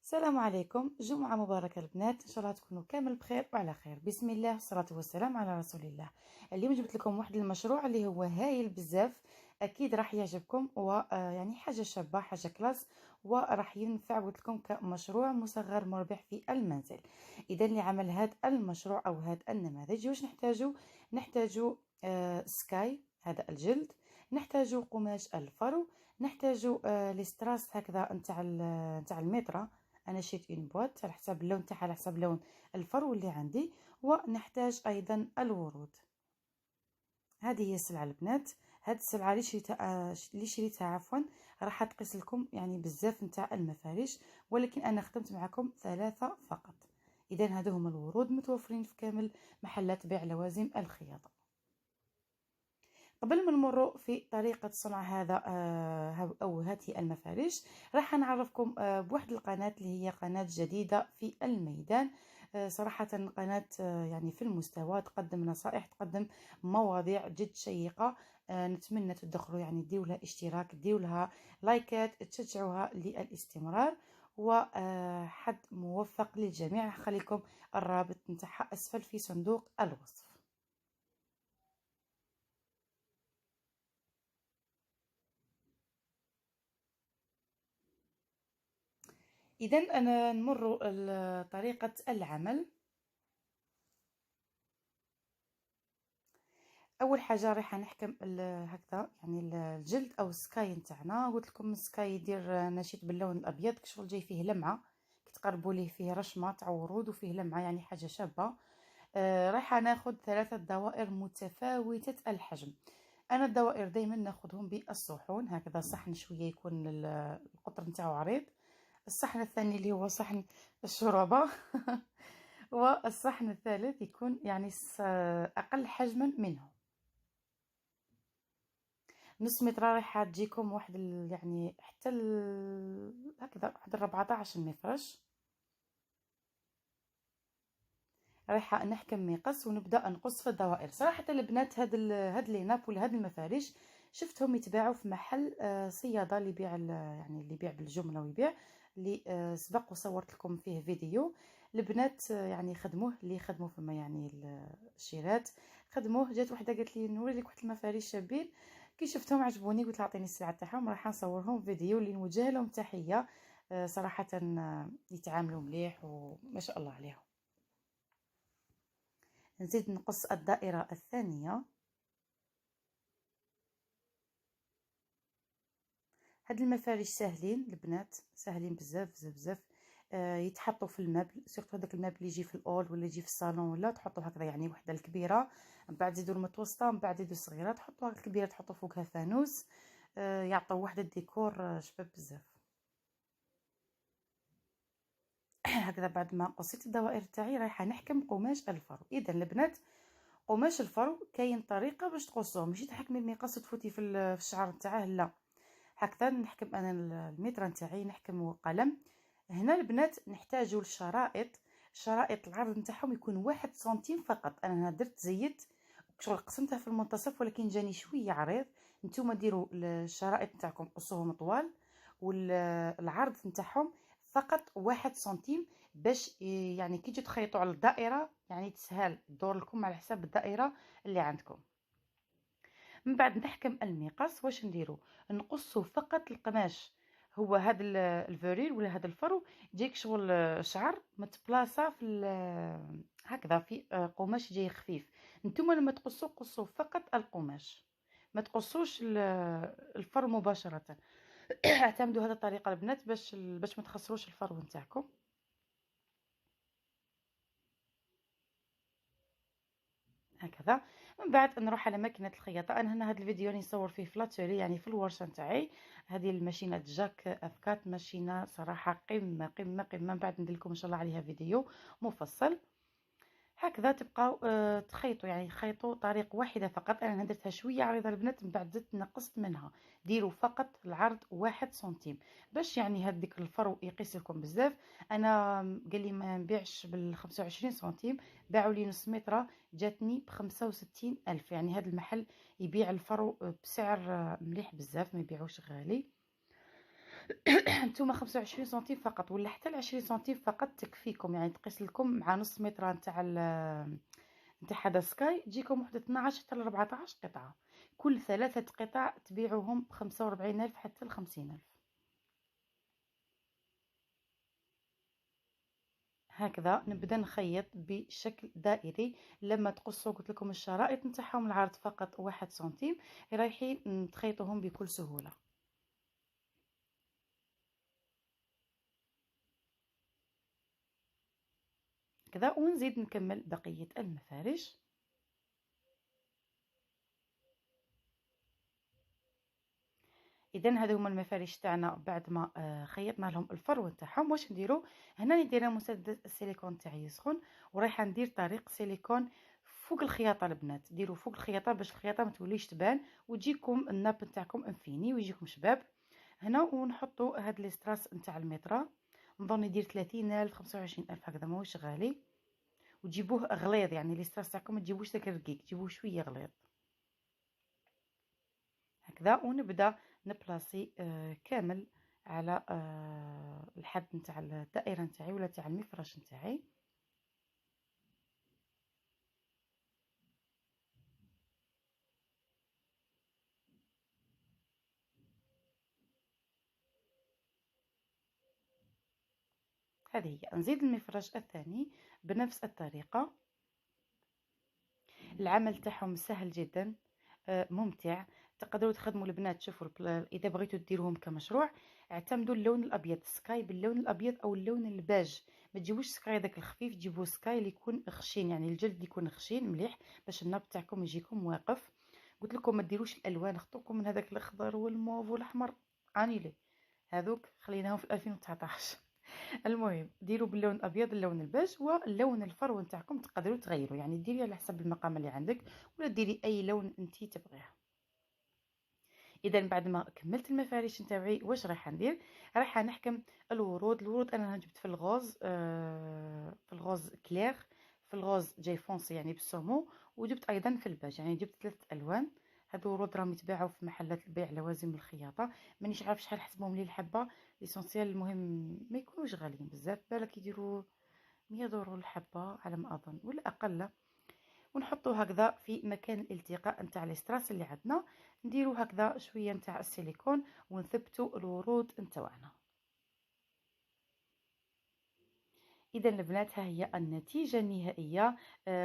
السلام عليكم، جمعة مباركة البنات. ان شاء الله تكونوا كامل بخير وعلى خير. بسم الله والصلاة والسلام على رسول الله. اليوم جبت لكم واحد المشروع اللي هو هايل بزاف، اكيد راح يعجبكم ويعني حاجة شابة، حاجة كلاس، وراح ينفع قلت لكم كمشروع مصغر مربح في المنزل. اذا لعمل هذا المشروع او هذا النماذج واش نحتاجو سكاي، هذا الجلد، نحتاجو قماش الفرو، نحتاجو لي هكذا نتاع المترا. انا شريت اون بواط على حساب اللون تاعها، على حساب لون الفرو اللي عندي. ونحتاج ايضا الورود. هذه هي السلعه البنات. هاد السلعه اللي شريتها عفوا راح تقيس لكم يعني بزاف نتاع المفارش، ولكن انا خدمت معكم 3 فقط. اذا هادو هما الورود متوفرين في كامل محلات بيع لوازم الخياطه. قبل ما نمروا في طريقة صنع هذا أو هذه المفارش، راح نعرفكم بواحد القناة اللي هي قناة جديدة في الميدان. صراحة قناة يعني في المستوى، تقدم نصائح، تقدم مواضيع جد شيقة. نتمنى تدخلوا يعني ديو لها اشتراك، ديو لها لايكات، تشجعوها للاستمرار. وحد موفق للجميع. خليكم الرابط نتاعها أسفل في صندوق الوصف. إذا أنا نمر طريقة العمل. أول حاجة راح نحكم هكذا يعني الجلد أو السكاي نتاعنا. قلت لكم السكاي يدير نشيط باللون الأبيض، كشغل جاي فيه لمعة، كي تقربوا ليه فيه رشمة تاع ورود وفيه لمعة، يعني حاجة شابة. راح ناخذ 3 دوائر متفاوتة الحجم. أنا الدوائر دايما ناخذهم بالصحون، هكذا صحن شوية يكون القطر نتاعو عريض، الصحن الثاني اللي هو صحن الشوربة والصحن الثالث يكون يعني أقل حجما منه. نص متر راح تجيكم واحد يعني حتى هكذا واحد 14 مفرش. راح نحكم مقص ونبدا نقص في الدوائر. صراحه البنات هاد لي ناب ولا هاد المفارش شفتهم يتباعوا في محل صياده اللي يبيع يعني اللي يبيع بالجمله ويبيع اللي سبق وصورت لكم فيه فيديو. البنات يعني خدموه، اللي خدموا فما يعني الشيرات خدموه. جات وحده قالت لي نوري لك واحد المفارش شابين، كي شفتهم عجبوني قلت لها عطيني السلعه تاعهم، راح نصورهم فيديو اللي نوجه لهم تحيه. صراحه يتعاملوا مليح وما شاء الله عليهم. نزيد نقص الدائرة الثانية. هاد المفارش ساهلين البنات، ساهلين بزاف بزاف بزاف. يتحطوا في المبل، سيرتو هذاك المبل اللي يجي في الاول ولا يجي في الصالون، ولا تحطوا هكذا يعني وحده الكبيره، من بعد تزيدوا المتوسطه، من بعد تزيدوا الصغيره، تحطوا هكذا الكبيره تحطوا فوقها فانوس. يعطوا واحد الديكور شباب بزاف. هكذا بعد ما قصيت الدوائر تاعي رايحه نحكم قماش الفرو. اذا البنات قماش الفرو كاين طريقه باش تقصوه، ماشي تحكمي المقص تفوتي في الشعر تاعه، لا. هكذا نحكم انا المتر نتاعي، نحكم قلم. هنا البنات نحتاجوا الشرائط. شرائط العرض نتاعهم يكون 1 سنتيم فقط. انا هنا درت زيت شغل قسمتها في المنتصف، ولكن جاني شويه عريض. نتوما ديروا الشرائط نتاعكم قصوهم طوال، والعرض نتاعهم فقط 1 سنتيم، باش يعني كي تجي تخيطوا على الدائره يعني تسهل دور لكم على حساب الدائره اللي عندكم. من بعد نحكم المقص. واش نديرو؟ نقصو فقط القماش. هو هذا الفوريل ولا هذا الفرو يجيك شغل شعر متبلاصه في هكذا في قماش جاي خفيف. نتوما لما تقصو قصو فقط القماش، ما تقصوش الفرو مباشره. اعتمدوا هذه الطريقه البنات باش ما تخسروش الفرو نتاعكم. هكذا. من بعد نروح على ماكينه الخياطه. انا هنا هذا الفيديو راني نصور فيه في لاتولي يعني في الورشه نتاعي. هذه الماشينه جاك افكات، ماشينه صراحه قمه قمه قمه. من بعد ندير لكم ان شاء الله عليها فيديو مفصل. هكذا تبقاو تخيطوا يعني خيطوا طريق واحدة فقط. انا درتها شوية عريضة البنات، من بعد زدت نقصت منها. ديروا فقط العرض 1 سنتيم باش يعني هذيك الفرو يقيس لكم بزاف. انا قال لي ما نبيعش بال25 سنتيم، باعوا لي نص متر جاتني ب65 ألف. يعني هذا المحل يبيع الفرو بسعر مليح بزاف، ما يبيعوش غالي. نتوما 25 سنتيم فقط ولا حتى 20 سنتيم فقط تكفيكم، يعني تقيس لكم مع نص متر نتاع هذا سكاي تجيكم وحده 12 حتى ل 14 قطعه. كل 3 قطع تبيعوهم ب 45,000 حتى ل 50,000. هكذا نبدا نخيط بشكل دائري. لما تقصوا قلت لكم الشرائط نتاعهم، العرض فقط 1 سنتيم، رايحين تخيطوهم بكل سهوله. كذا ونزيد نكمل بقيه المفارش. اذا هذو هما المفارش تاعنا بعد ما خيطنا لهم الفرو تاعهم. واش نديرو هنا؟ ندير مسدس السيليكون تاعي يسخن، ورايحه ندير طريق سيليكون فوق الخياطه البنات. ديروا فوق الخياطه باش الخياطه ما توليش تبان وتجيكم الناب نتاعكم انفيني ويجيكم شباب. هنا ونحطوا هاد لي ستراس نتاع المترا، نظن يدير 30,000 25,000 هكذا، ماهوش غالي. وتجيبوه غليظ، يعني لي ستراس تاعكم ما تجيبوش داك الرقيق، تجيبوه شويه غليظ هكذا. ونبدا نبلاصي كامل على الحد نتاع الدائره نتاعي ولا تاع المفرش نتاعي. هذه هي. نزيد المفرش الثاني بنفس الطريقه. العمل تاعهم سهل جدا، ممتع. تقدروا تخدموا البنات. شوفوا اذا بغيتوا ديروهم كمشروع اعتمدوا اللون الابيض، سكاي باللون الابيض او اللون الباج. ما تجيبوش سكاي داك الخفيف، جيبوا سكاي اللي يكون خشين، يعني الجلد يكون خشين مليح باش الناب تاعكم يجيكم واقف. قلت لكم ما ديروش الالوان، خطوكم من هذاك الاخضر والموف والاحمر، انيلي هذوك خليناهم في 2019. المهم ديروا باللون الابيض، اللون الباج، واللون الفرو نتاعكم تقدروا تغيروا، يعني ديري على حسب المقام اللي عندك ولا ديري اي لون انتي تبغيه. اذا بعد ما كملت المفارش نتاعي واش رايحه ندير؟ رايحه نحكم الورود. الورود انا جبت في الغوز، في الغوز كلير، في الغوز جاي فونسي يعني بالسومو، وجبت ايضا في الباج، يعني جبت 3 الوان. هادو ورود راهم يتباعوا في محلات البيع لوازم الخياطه. مانيش عارف شحال حسبهم لي الحبه، ليسونسيال المهم ما يكونوش غاليين بزاف، بالك يديروا 100 دورو الحبه على ما اظن ولا اقل. ونحطو هكذا في مكان الالتقاء نتاع لي ستراس اللي عندنا. نديرو هكذا شويه نتاع السيليكون ونثبتو الورود نتاعنا. اذا البنات ها هي النتيجه النهائيه.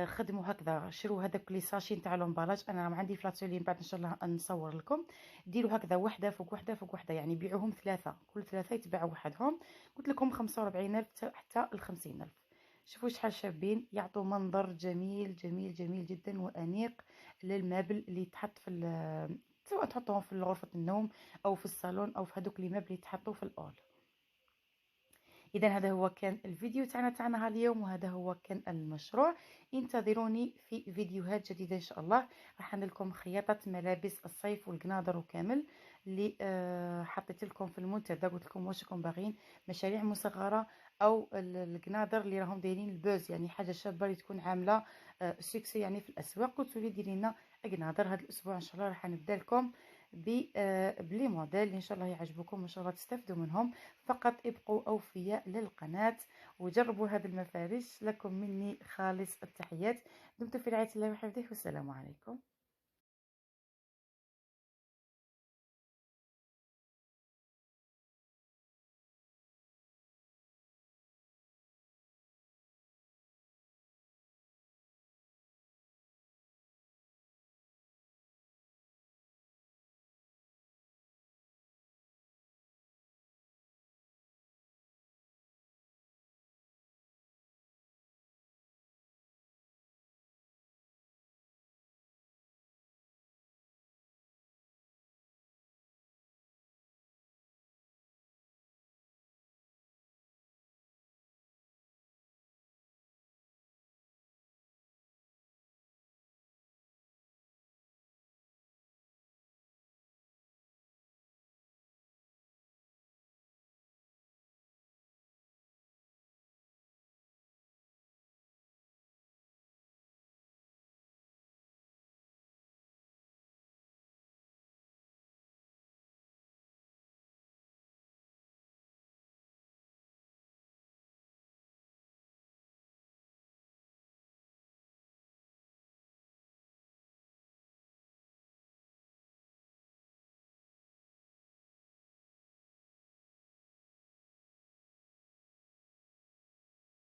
خدموا هكذا، شروا هذاك لي ساشي نتاع لومبالاج، انا راه عندي في لاتولي بعد ان شاء الله نصور لكم. ديروا هكذا وحده فوق وحده فوق وحده، يعني بيعوهم 3، كل 3 يتباعوا وحدهم. قلت لكم 45,000 حتى ل 50,000. شوفوا شحال شابين، يعطوا منظر جميل جميل جميل جدا وانيق للمابل اللي يتحط في سواء تحطوهم في غرفه النوم او في الصالون او في هذوك لي مابل اللي يتحطوا في الاول. اذا هذا هو كان الفيديو تاعنا اليوم، وهذا هو كان المشروع. انتظروني في فيديوهات جديده ان شاء الله. راح لكم خياطه ملابس الصيف والقناضر وكامل اللي حطيت لكم في المنتدى. قلت لكم واش راكم باغيين مشاريع مصغره او القناضر اللي راهم دايرين البوز، يعني حاجه شابه اللي تكون عامله سوكسي يعني في الاسواق. قلتوا لي ديري لنا قناضر. هذا الاسبوع ان شاء الله راح نبدا لكم بلي موديل ان شاء الله يعجبكم، ان شاء الله تستافدوا منهم. فقط ابقوا اوفياء للقناه وجربوا هذه المفارش. لكم مني خالص التحيات. دمتم في رعايه الله وحفظه، والسلام عليكم.